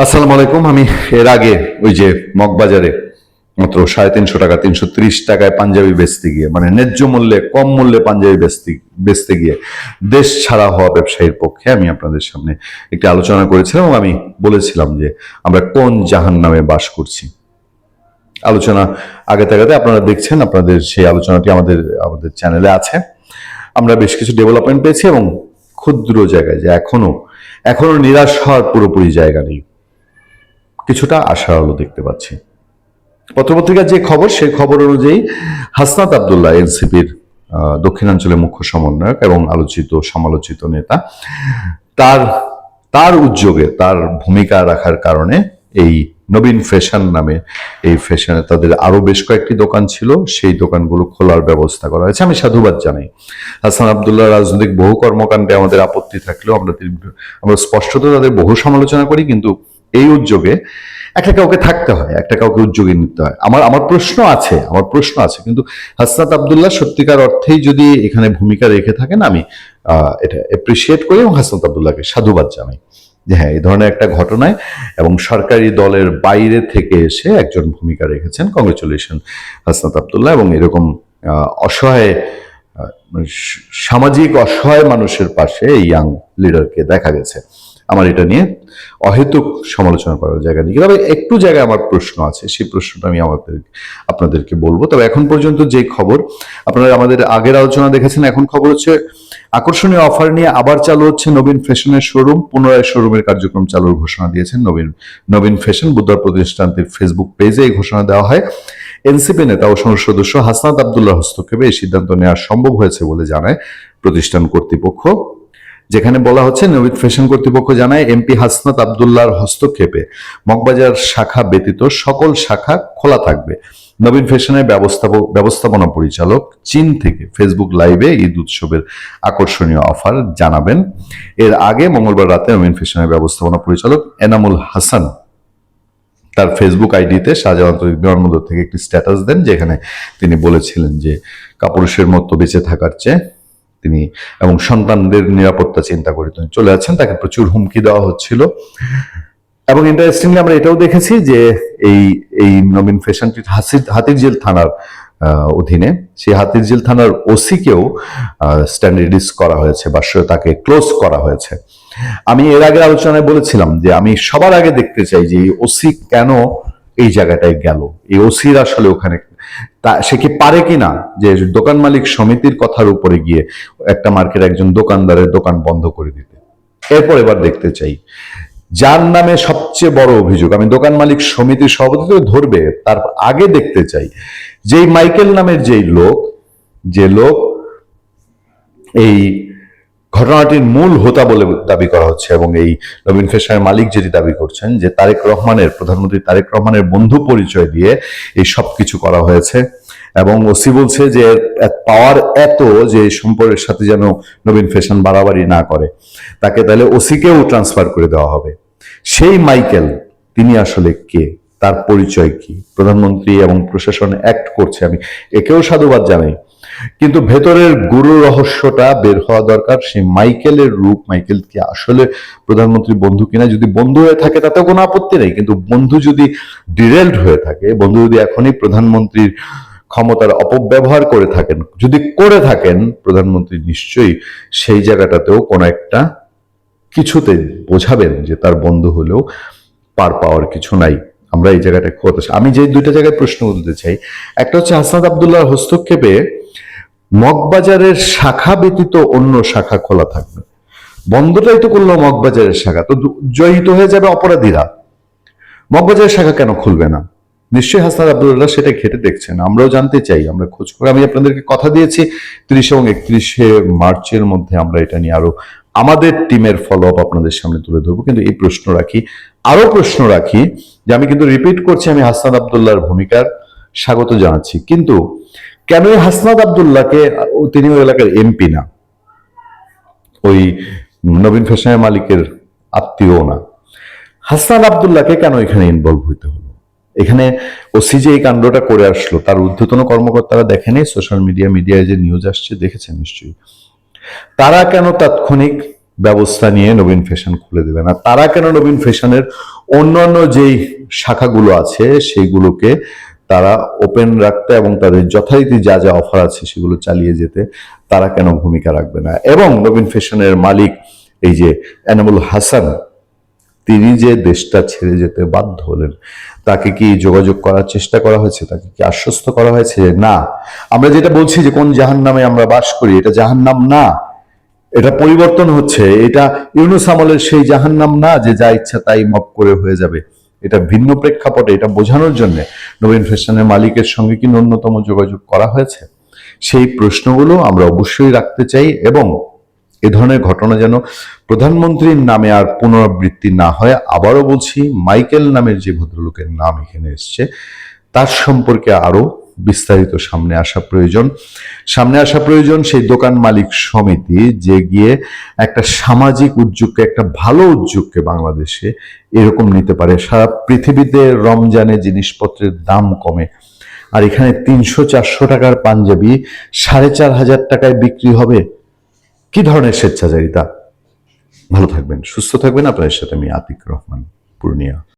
আসসালামু আলাইকুম। আমি এর আগে ওই যে মগবাজারে মাত্র 350 টাকা 330 টাকায় পাঞ্জাবি বেচতে গিয়ে, মানে ন্যায্য মূল্যে কম মূল্যে পাঞ্জাবি বেচতে গিয়ে দেশ ছাড়া হওয়া ব্যবসায়ীর পক্ষে আমি আপনাদের সামনে একটি আলোচনা করেছিলাম এবং আমি বলেছিলাম যে আমরা কোন জাহান্নামে বাস করছি। আলোচনা আগে থাকাতে আপনারা দেখছেন, আপনাদের সেই আলোচনাটি আমাদের আমাদের চ্যানেলে আছে। আমরা বেশ কিছু ডেভেলপমেন্ট পেয়েছি এবং ক্ষুদ্র জায়গায় যে এখনো নিরাশ হওয়ার পুরোপুরি জায়গা নেই, কিছুটা আশার আলো দেখতে পাচ্ছি। পত্রপত্রিকার যে খবর, সেই খবর অনুযায়ী হাসনাত আব্দুল্লাহ এনসিপির দক্ষিণাঞ্চলের মুখ্য সমন্বয়ক এবং আলোচিত সমালোচিত নেতা, তার তার উদ্যোগে, তার ভূমিকা রাখার কারণে এই নবীন ফ্যাশন নামে এই ফ্যাশনে তাদের আরো বেশ কয়েকটি দোকান ছিল, সেই দোকানগুলো খোলার ব্যবস্থা করা হয়েছে। আমি সাধুবাদ জানাই। হাসান আব্দুল্লাহ রাজনৈতিক বহু কর্মকাণ্ডে আমাদের আপত্তি থাকলেও আমরা স্পষ্টত তাদের বহু সমালোচনা করি, কিন্তু এই উদ্যোগে একটা কাউকে থাকতে হয়, একটা কাউকে উদ্যোগে নিতে হয়। আমার প্রশ্ন আছে কিন্তু হাসনাত আব্দুল্লাহ সত্যিকার অর্থেই যদি এখানে ভূমিকা রেখে থাকেন, আমি এটা এপ্রিসিয়েট করি এবং হাসনাত আব্দুল্লাহকে সাধুবাদ জানাই যে হ্যাঁ, এই ধরনের একটা ঘটনায় এবং সরকারি দলের বাইরে থেকে এসে একজন ভূমিকা রেখেছেন। কংগ্রেচুলেশন হাসনাত আব্দুল্লাহ। এবং এরকম অসহায় সামাজিক অসহায় মানুষের পাশে এই ইয়াং লিডারকে দেখা গেছে। আমার এটা নিয়ে অহেতুক সমালোচনা করার জায়গা নেই, তবে একটু জায়গায় আমার প্রশ্ন আছে, সেই প্রশ্নটা আমি আপনাদেরকে বলবো। তবে এখন পর্যন্ত যে খবর, আপনারা আমাদের আগের আলোচনা দেখেছেন, এখন খবর হচ্ছে আকর্ষণীয় অফার নিয়ে আবার চালু হচ্ছে নবীন ফ্যাশনের শোরুম। পুনরায় শোরুমের কার্যক্রম চালুর ঘোষণা দিয়েছেন নবীন ফ্যাশন। বুধবার প্রতিষ্ঠানটির ফেসবুক পেজে এই ঘোষণা দেওয়া হয়। এনসিপি নেতা ও সংসদ সদস্য হাসনাত আব্দুল্লাহ হস্তক্ষেপে এই সিদ্ধান্ত নেওয়া সম্ভব হয়েছে বলে জানায় প্রতিষ্ঠান কর্তৃপক্ষ। যেখানে বলা হচ্ছে, নবীন ফ্যাশন কর্তৃপক্ষ জানায়, এমপি হাসনাত আব্দুল্লাহর হস্তক্ষেপে মগবাজার শাখা ব্যতীত সকল শাখা খোলা থাকবে। নবীন ফ্যাশনের ব্যবস্থাপনা পরিচালক চীন থেকে ফেসবুক লাইভে ঈদ উৎসবের আকর্ষণীয় অফার জানাবেন। এর আগে মঙ্গলবার রাতে নবীন ফ্যাশনের ব্যবস্থাপনা পরিচালক এনামুল হাসান তার ফেসবুক আইডিতে শাহজালাল আন্তর্জাতিক বিমানবন্দর থেকে একটি স্ট্যাটাস দেন, যেখানে তিনি বলেছিলেন যে কাপুরুষের মতো বেঁচে থাকার চেয়ে তিনি এবং সন্তানদের নিরাপত্তা চিন্তা করে তিনি চলে যাচ্ছেন। তাকে প্রচুর হুমকি দেওয়া হচ্ছিল। এবং ইন্টারেস্টিংলি আমরা এটাও দেখেছি যে এই নবীন ফ্যাশনটি হাতিরঝিল থানার অধীনে, সেই হাতিরঝিল থানার ওসিকেও স্ট্যান্ডার্ডিস করা হয়েছে বা তাকে ক্লোজ করা হয়েছে। আমি এর আগে আলোচনায় বলেছিলাম যে আমি সবার আগে দেখতে চাই যে এই ওসি কেন এই জায়গাটায় গেল, এই ওসির আসলে ওখানে সে কি পারে কিনা যে দোকান মালিক সমিতির কথার উপরে গিয়ে একটা মার্কেট একজন দোকানদারের দোকান বন্ধ করে দিতে। এরপর এবার দেখতে চাই যার নামে সবচেয়ে বড় অভিযোগ, আমি দোকান মালিক সমিতির সভাপতি ধরবে, তার আগে দেখতে চাই যে মাইকেল নামের যে লোক এই ঘটনাটির মূল হোতা বলে দাবি করা হচ্ছে এবং এই নবীন ফ্যাশনের মালিক যেটি দাবি করছেন যে প্রধানমন্ত্রী তারেক রহমানের বন্ধু পরিচয় দিয়ে এই সব কিছু করা হয়েছে। এবং ওসি বলছে যে পাওয়ার এত যে সম্পর্কের সাথে যেন নবীন ফ্যাশন বাড়াবাড়ি না করে, তাকে তাহলে ওসিকেও ট্রান্সফার করে দেওয়া হবে। সেই মাইকেল তিনি আসলে কে, তার পরিচয় কি? প্রধানমন্ত্রী এবং প্রশাসন অ্যাক্ট করছে, আমি একেও সাধুবাদ জানাই, কিন্তু ভেতরের গুরু রহস্যটা বের হওয়া দরকার। সেই মাইকেলের রূপ, মাইকেল কি আসলে প্রধানমন্ত্রীর বন্ধু কিনা? যদি বন্ধু হয়ে থাকে তাতেও কোনো আপত্তি নেই, কিন্তু বন্ধু যদি ডিরেল্ড হয়ে থাকে, বন্ধু যদি এখনই প্রধানমন্ত্রীর ক্ষমতার অপব্যবহার করে থাকেন প্রধানমন্ত্রী নিশ্চয়ই সেই জায়গাটাতেও কোনো একটা কিছুতে বোঝাবেন যে তার বন্ধু হলেও পার পাওয়ার কিছু নাই। আমরা এই জায়গাটা আমি যে দুইটা জায়গায় প্রশ্ন তুলতে চাই, একটা হচ্ছে হাসনাত আব্দুল্লাহর হস্তক্ষেপে মগবাজারের শাখা ব্যতীত অন্য শাখা খোলা থাকবে। বন্ধটাই তো করলো মগবাজারের শাখা, তো জয়িত হয়ে যাবে অপরাধীরা। মগবাজারের শাখা কেন খুলবে না? নিশ্চয়ই হাসনাত আব্দুল্লাহ সেটা ঘেটে দেখছেন, আমরাও জানতে চাই, আমরা খোঁজ করে আমি আপনাদেরকে কথা দিয়েছি 30 এবং 31শে মার্চের মধ্যে আমরা এটা নিয়ে আরো আমাদের টিমের ফলো আপ আপনাদের সামনে তুলে ধরবো। কিন্তু এই প্রশ্ন রাখি যে আমি কিন্তু রিপিট করছি, আমি হাসনাত আব্দুল্লাহর ভূমিকার স্বাগত জানাচ্ছি, কিন্তু কেন হাসনাত আব্দুল্লাহকে, তিনি ওই এলাকার এমপি না, ওই নবীন ফ্যাশনের মালিকের আত্মীয় না, হাসনাত আব্দুল্লাহকে কেন এখানে ইনভলভ হইতে হলো? এখানে ওসি যে এই কাণ্ডটা করে আসলো, তার ঊর্ধ্বতন কর্মকর্তারা দেখেনি? সোশ্যাল মিডিয়ায় যে নিউজ আসছে দেখেছেন নিশ্চয়ই। তারা কেন তাৎক্ষণিক ব্যবস্থা নিয়ে নবীন ফ্যাশন খুলে দেবে না। তারা কেন নবীন ফ্যাশনের অন্যান্য যেই শাখাগুলো আছে সেইগুলোকে তারা ওপেন রাখতে এবং তাদের যথারীতি যা যা অফার আছে সেগুলো চালিয়ে যেতে তারা কেন ভূমিকা রাখবে না? এবং নবীন ফ্যাশনের মালিক এই যে এনামুল হাসান, তিনি যে দেশটা ছেড়ে যেতে বাধ্য হলেন, তাকে কি যোগাযোগ করার চেষ্টা করা হয়েছে? তাকে কি আশ্বস্ত করা হয়েছে যে না, আমরা যেটা বলছি যে কোন জাহান্নামে আমরা বাস করি, এটা জাহান্নাম না, এটা পরিবর্তন হচ্ছে, এটা ইউনুস আমলের সেই জাহান্নাম না যে যা ইচ্ছা তাই মপ করে হয়ে যাবে, এটা ভিন্ন প্রেক্ষাপটে, এটা বোঝানোর জন্য নবীন ফ্যাশনের মালিকের সঙ্গে কি ন্যূনতম যোগাযোগ করা হয়েছে? সেই প্রশ্নগুলো আমরা অবশ্যই রাখতে চাই এবং এ ধরনের ঘটনা যেন প্রধানমন্ত্রীর নামে আর পুনরাবৃত্তি না হয়। আবারও বলছি, মাইকেল নামের যে ভদ্রলোকের নাম এখানে এসছে তার সম্পর্কে আরো বিস্তারিত সামনে আসা প্রয়োজন সেই দোকান মালিক সমিতি যে গিয়ে একটা সামাজিক উদ্যোগকে, একটা ভালো উদ্যোগকে বাংলাদেশে এরকম নিতে পারে। সারা পৃথিবীতে রমজানে জিনিসপত্রের দাম কমে, আর এখানে 300-400 টাকার পাঞ্জাবি 4,500 টাকায় বিক্রি হবে। কি ধরনের স্বেচ্ছাচারিতা? ভালো থাকবেন, সুস্থ থাকবেন। আপনাদের সাথে আমি আতিক রহমান, পূর্ণিয়া।